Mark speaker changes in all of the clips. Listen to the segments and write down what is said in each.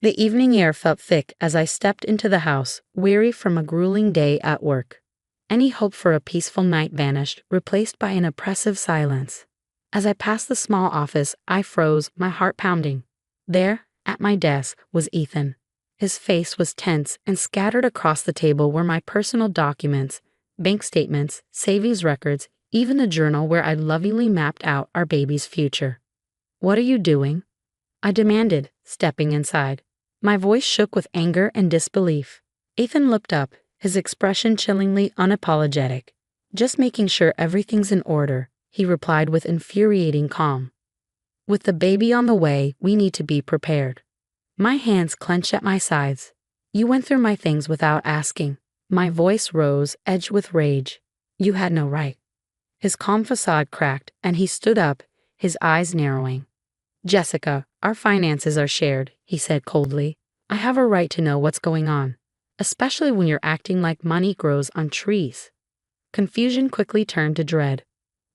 Speaker 1: The evening air felt thick as I stepped into the house, weary from a grueling day at work. Any hope for a peaceful night vanished, replaced by an oppressive silence. As I passed the small office, I froze, my heart pounding. There, at my desk, was Ethan. His face was tense, and scattered across the table were my personal documents, bank statements, savings records, even the journal where I lovingly mapped out our baby's future. "What are you doing?" I demanded, stepping inside. My voice shook with anger and disbelief. Ethan looked up, his expression chillingly unapologetic. "Just making sure everything's in order," he replied with infuriating calm. "With the baby on the way, we need to be prepared." My hands clenched at my sides. "You went through my things without asking." My voice rose, edged with rage. "You had no right." His calm facade cracked, and he stood up, his eyes narrowing. "Jessica, our finances are shared," he said coldly. "I have a right to know what's going on, especially when you're acting like money grows on trees." Confusion quickly turned to dread.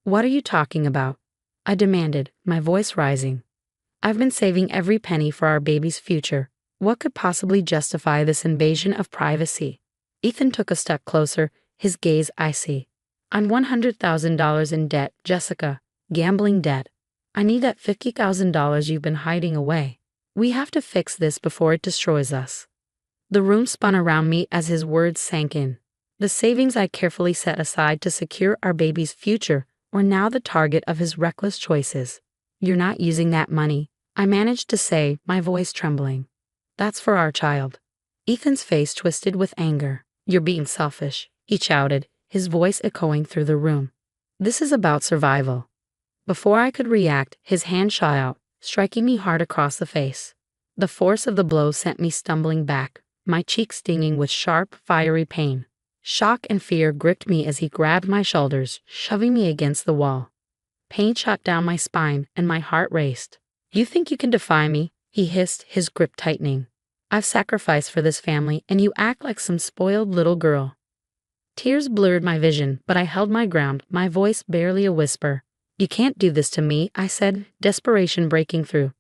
Speaker 1: "What are you talking about?" I demanded, my voice rising. "I've been saving every penny for our baby's future. What could possibly justify this invasion of privacy?" Ethan took a step closer, his gaze icy. "I'm $100,000 in debt, Jessica. Gambling debt. I need that $50,000 you've been hiding away. We have to fix this before it destroys us." The room spun around me as his words sank in. The savings I carefully set aside to secure our baby's future were now the target of his reckless choices. "You're not using that money," I managed to say, my voice trembling. "That's for our child." Ethan's face twisted with anger. "You're being selfish," he shouted, his voice echoing through the room. "This is about survival." Before I could react, his hand shot out, striking me hard across the face. The force of the blow sent me stumbling back, my cheek stinging with sharp, fiery pain. Shock and fear gripped me as he grabbed my shoulders, shoving me against the wall. Pain shot down my spine, and my heart raced. "You think you can defy me?" he hissed, his grip tightening. "I've sacrificed for this family, and you act like some spoiled little girl." Tears blurred my vision, but I held my ground, my voice barely a whisper. "You can't do this to me," I said, desperation breaking through.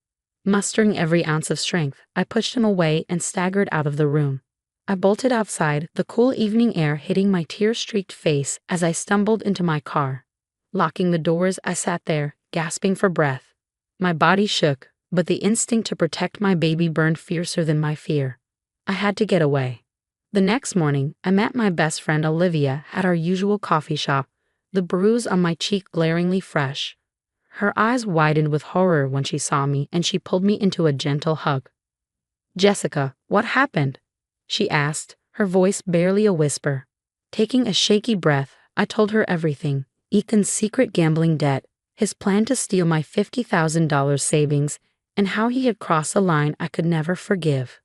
Speaker 1: Mustering every ounce of strength, I pushed him away and staggered out of the room. I bolted outside, the cool evening air hitting my tear-streaked face as I stumbled into my car. Locking the doors, I sat there, gasping for breath. My body shook, but the instinct to protect my baby burned fiercer than my fear. I had to get away. The next morning, I met my best friend Olivia at our usual coffee shop, the bruise on my cheek glaringly fresh. Her eyes widened with horror when she saw me, and she pulled me into a gentle hug. "Jessica, what happened?" she asked, her voice barely a whisper. Taking a shaky breath, I told her everything: Ethan's secret gambling debt, his plan to steal my $50,000 savings, and how he had crossed a line I could never forgive.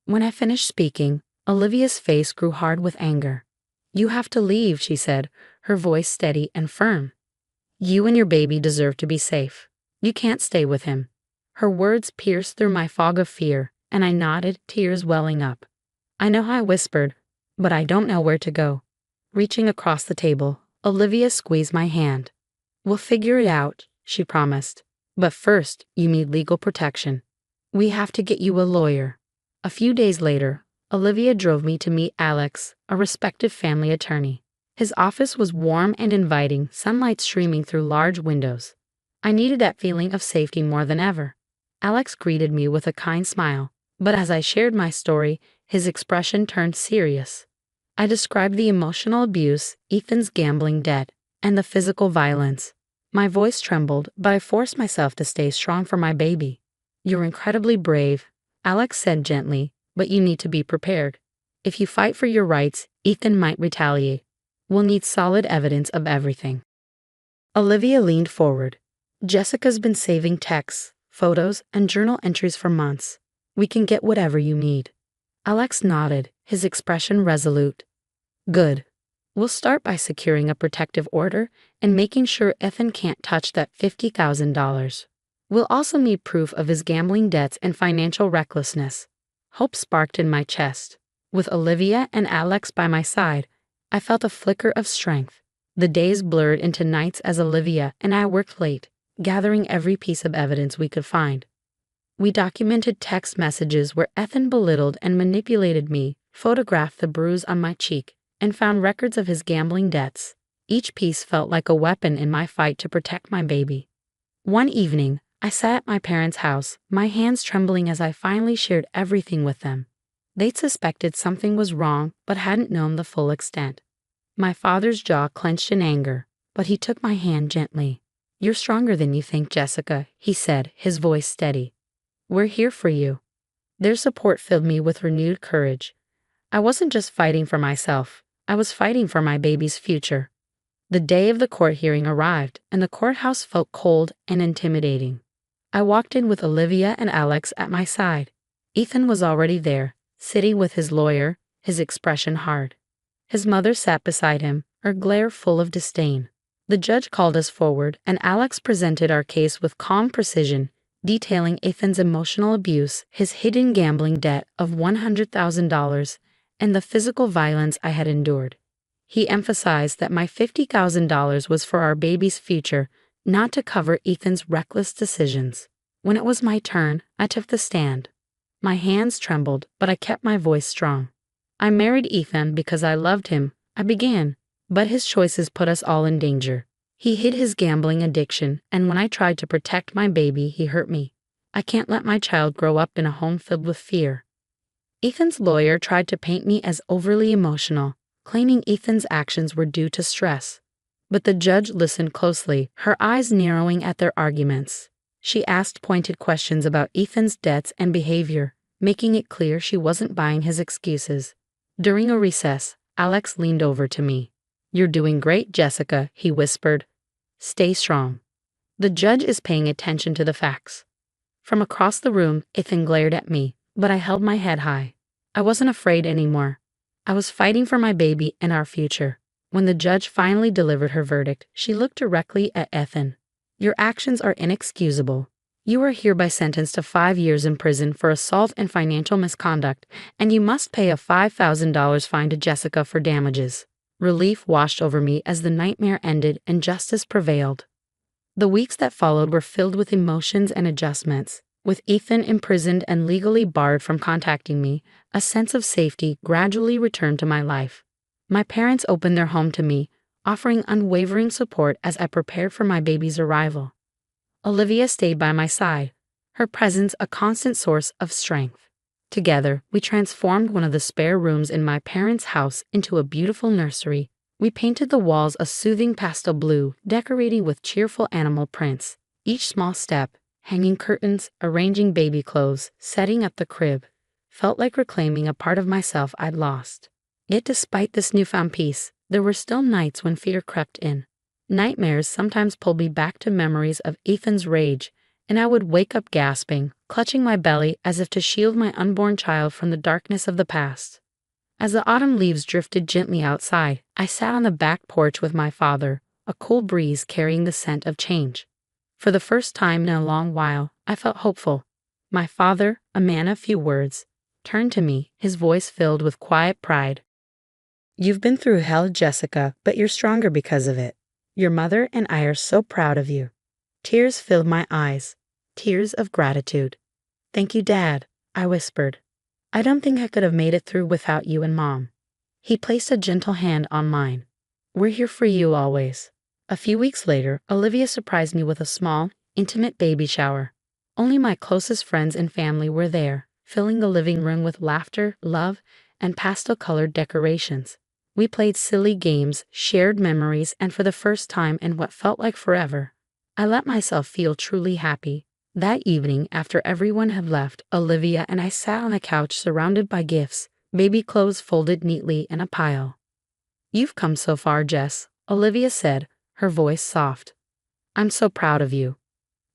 Speaker 1: When I finished speaking, Olivia's face grew hard with anger. "You have to leave," she said, her voice steady and firm. "You and your baby deserve to be safe. You can't stay with him." Her words pierced through my fog of fear, and I nodded, tears welling up. "I know," I whispered, "but I don't know where to go." Reaching across the table, Olivia squeezed my hand. "We'll figure it out," she promised. "But first, you need legal protection. We have to get you a lawyer." A few days later, Olivia drove me to meet Alex, a respected family attorney. His office was warm and inviting, sunlight streaming through large windows. I needed that feeling of safety more than ever. Alex greeted me with a kind smile, but as I shared my story, his expression turned serious. I described the emotional abuse, Ethan's gambling debt, and the physical violence. My voice trembled, but I forced myself to stay strong for my baby. "You're incredibly brave," Alex said gently, "but you need to be prepared. If you fight for your rights, Ethan might retaliate. We'll need solid evidence of everything." Olivia leaned forward. "Jessica's been saving texts, photos, and journal entries for months. We can get whatever you need." Alex nodded, his expression resolute. "Good. We'll start by securing a protective order and making sure Ethan can't touch that $50,000. We'll also need proof of his gambling debts and financial recklessness." Hope sparked in my chest. With Olivia and Alex by my side, I felt a flicker of strength. The days blurred into nights as Olivia and I worked late, gathering every piece of evidence we could find. We documented text messages where Ethan belittled and manipulated me, photographed the bruise on my cheek, and found records of his gambling debts. Each piece felt like a weapon in my fight to protect my baby. One evening, I sat at my parents' house, my hands trembling as I finally shared everything with them. They'd suspected something was wrong but hadn't known the full extent. My father's jaw clenched in anger, but he took my hand gently. "You're stronger than you think, Jessica," he said, his voice steady. "We're here for you." Their support filled me with renewed courage. I wasn't just fighting for myself, I was fighting for my baby's future. The day of the court hearing arrived, and the courthouse felt cold and intimidating. I walked in with Olivia and Alex at my side. Ethan was already there, sitting with his lawyer, his expression hard. His mother sat beside him, her glare full of disdain. The judge called us forward, and Alex presented our case with calm precision, detailing Ethan's emotional abuse, his hidden gambling debt of $100,000, and the physical violence I had endured. He emphasized that my $50,000 was for our baby's future, not to cover Ethan's reckless decisions. When it was my turn, I took the stand. My hands trembled, but I kept my voice strong. "I married Ethan because I loved him," I began, "but his choices put us all in danger. He hid his gambling addiction, and when I tried to protect my baby, he hurt me. I can't let my child grow up in a home filled with fear." Ethan's lawyer tried to paint me as overly emotional, claiming Ethan's actions were due to stress. But the judge listened closely, her eyes narrowing at their arguments. She asked pointed questions about Ethan's debts and behavior, making it clear she wasn't buying his excuses. During a recess, Alex leaned over to me. "You're doing great, Jessica," he whispered. "Stay strong. The judge is paying attention to the facts." From across the room, Ethan glared at me, but I held my head high. I wasn't afraid anymore. I was fighting for my baby and our future. When the judge finally delivered her verdict, she looked directly at Ethan. "Your actions are inexcusable. You are hereby sentenced to 5 years in prison for assault and financial misconduct, and you must pay a $5,000 fine to Jessica for damages." Relief washed over me as the nightmare ended and justice prevailed. The weeks that followed were filled with emotions and adjustments. With Ethan imprisoned and legally barred from contacting me, a sense of safety gradually returned to my life. My parents opened their home to me, offering unwavering support as I prepared for my baby's arrival. Olivia stayed by my side, her presence a constant source of strength. Together, we transformed one of the spare rooms in my parents' house into a beautiful nursery. We painted the walls a soothing pastel blue, decorating with cheerful animal prints. Each small step, hanging curtains, arranging baby clothes, setting up the crib, felt like reclaiming a part of myself I'd lost. Yet despite this newfound peace, there were still nights when fear crept in. Nightmares sometimes pulled me back to memories of Ethan's rage, and I would wake up gasping, clutching my belly as if to shield my unborn child from the darkness of the past. As the autumn leaves drifted gently outside, I sat on the back porch with my father, a cool breeze carrying the scent of change. For the first time in a long while, I felt hopeful. My father, a man of few words, turned to me, his voice filled with quiet pride. "You've been through hell, Jessica, but you're stronger because of it. Your mother and I are so proud of you." Tears filled my eyes, tears of gratitude. "Thank you, Dad," I whispered. "I don't think I could have made it through without you and Mom." He placed a gentle hand on mine. "We're here for you always." A few weeks later, Olivia surprised me with a small, intimate baby shower. Only my closest friends and family were there, filling the living room with laughter, love, and pastel-colored decorations. We played silly games, shared memories, and for the first time in what felt like forever, I let myself feel truly happy. That evening, after everyone had left, Olivia and I sat on a couch surrounded by gifts, baby clothes folded neatly in a pile. "You've come so far, Jess," Olivia said, her voice soft. "I'm so proud of you."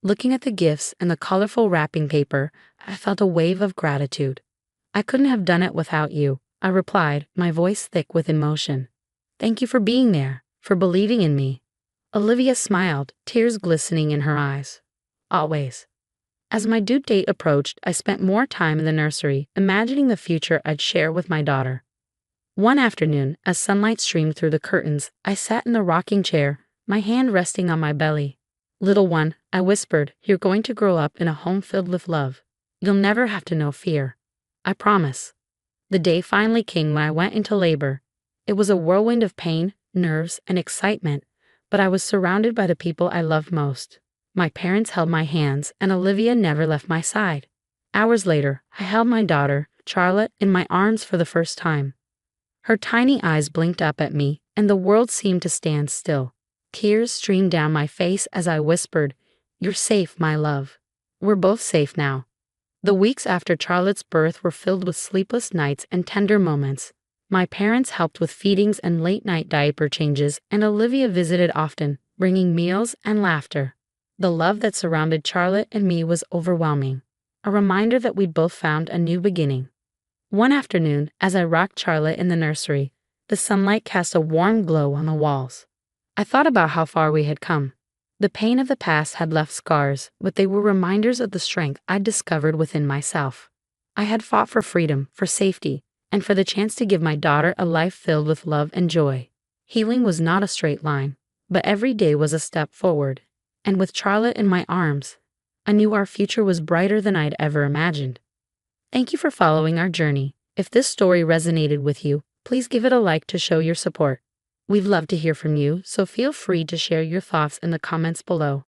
Speaker 1: Looking at the gifts and the colorful wrapping paper, I felt a wave of gratitude. "I couldn't have done it without you," I replied, my voice thick with emotion. "Thank you for being there, for believing in me." Olivia smiled, tears glistening in her eyes. "Always." As my due date approached, I spent more time in the nursery, imagining the future I'd share with my daughter. One afternoon, as sunlight streamed through the curtains, I sat in the rocking chair, my hand resting on my belly. "Little one," I whispered, "you're going to grow up in a home filled with love." You'll never have to know fear. I promise. The day finally came when I went into labor. It was a whirlwind of pain, nerves, and excitement, but I was surrounded by the people I loved most. My parents held my hands, and Olivia never left my side. Hours later, I held my daughter, Charlotte, in my arms for the first time. Her tiny eyes blinked up at me, and the world seemed to stand still. Tears streamed down my face as I whispered, "You're safe, my love." We're both safe now. The weeks after Charlotte's birth were filled with sleepless nights and tender moments. My parents helped with feedings and late-night diaper changes, and Olivia visited often, bringing meals and laughter. The love that surrounded Charlotte and me was overwhelming, a reminder that we'd both found a new beginning. One afternoon, as I rocked Charlotte in the nursery, the sunlight cast a warm glow on the walls. I thought about how far we had come. The pain of the past had left scars, but they were reminders of the strength I'd discovered within myself. I had fought for freedom, for safety, and for the chance to give my daughter a life filled with love and joy. Healing was not a straight line, but every day was a step forward. And with Charlotte in my arms, I knew our future was brighter than I'd ever imagined. Thank you for following our journey. If this story resonated with you, please give it a like to show your support. We'd love to hear from you, so feel free to share your thoughts in the comments below.